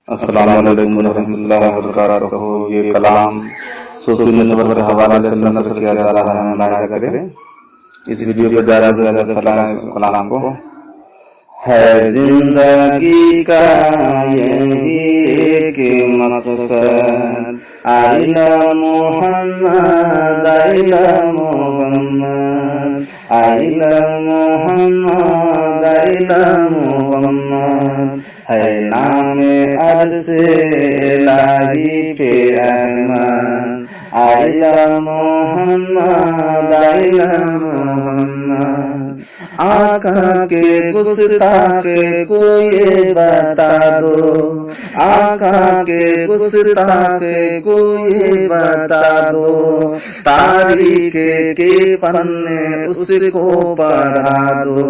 अस्सलामुअलैकुम रहमतुल्लाहि व बरकातहू। ये कलाम सूफी नेटवर्क के हवाले से नशर किया जा रहा है, मुलाहिजा करें। इस वीडियो को ज्यादा से ज्यादा फैलाएं इस कलाम को। है जिंदगी का यही एक मकसद, आइला मोहम्मद, आइला मोहम्मद, आइला मोहम्मद, आइला मोहम्मद। है नामे अर्ज़ इलाही पे अहमद, आइला मोहम्मद, आइला मोहम्मद। आका के गुस्ताखे को ये बता दो, आका के गुस्ताखे को ये बता दो, तारीख के पन्ने उसको पढ़ा दो।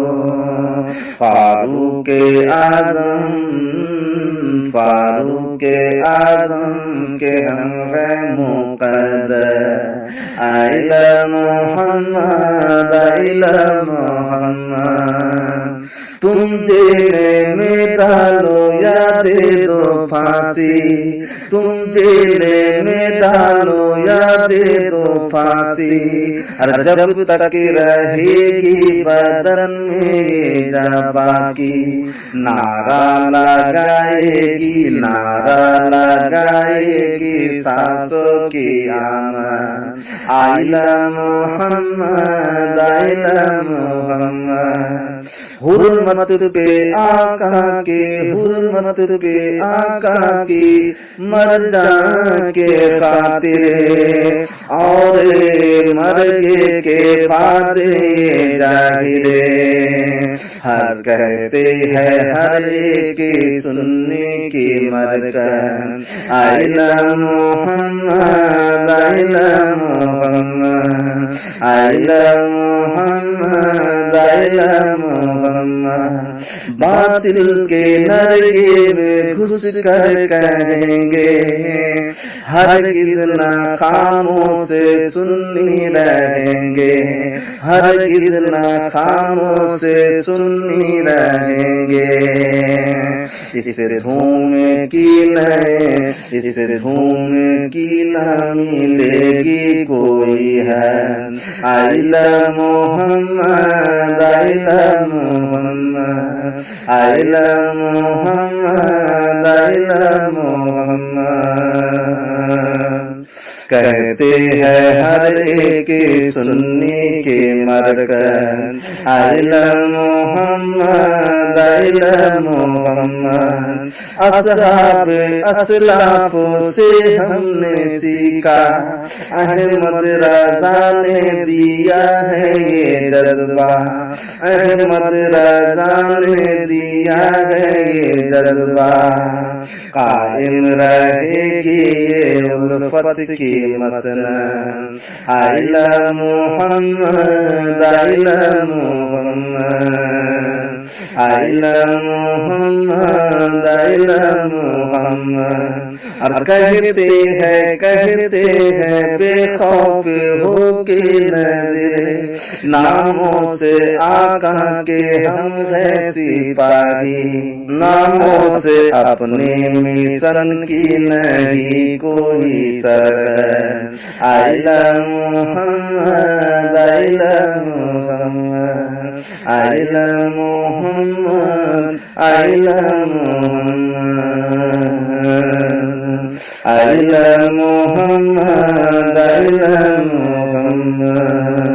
फारूक आज़म, फारूक आज़म के हम है मुक़द्दर, आइला मोहम्मद, आइला मोहम्मद। तुम जेल में डालो या दे दो फांसी, तुम जेल में डालो या दे दो फांसी। जब तक रहेगी बदन में बाकी, नारा लगाएगी, नारा लगाएगी सांसों की आमद, आइला मोहम्मद, आइला मोहम्मद। हुर्मत पे आका की, हुर्मत पे आका की, मर जाके खातिर और मर के फाते जाहिरे। हर कहते हैं हर एक सुन्नी की मरकन, आइला मोहम्मद, आइला मोहम्मद, आइला मोहम्मद, आइला मोहम्मद। बातिल के नरगे में घुस कर कहेंगे, हरगिज़ ना खामोश सुन्नी रहेंगे, हरगिज़ ना खामोश सुन्नी रहेंगे। इस धूम की नहीं, इस धूम की न मिलेगी कोई है, आइला मोहम्मद, आइला मोहम्मद, आइला मोहम्मद, आइला मोहम्मद। कहते हैं हर एक सुन्नी के मरकज, आइला मोहम्मद, आइला मोहम्मद। असहाब असलाफ से हमने सीखा, अहमद रज़ा ने दिया है ये जज्बा, अहमद रज़ा ने दिया है ये जज्बा। कायम रहेगी ये उल्फत की मसनद, आइला मोहम्मद, आइला मोहम्मद, आइला मोहम्मद, आइला मोहम्मद। और कहते हैं बेखौफ होके नज़र, नामों से आका के हम हैं सिपाही, नामों से अपने मिशन की नहीं कोई सरहद, आइला मोहम्मद, आइला मोहम्मद, आइला मोहम्मद, आइला मोहम्मद, आइला मोहम्मद, आइला मोहम्मद।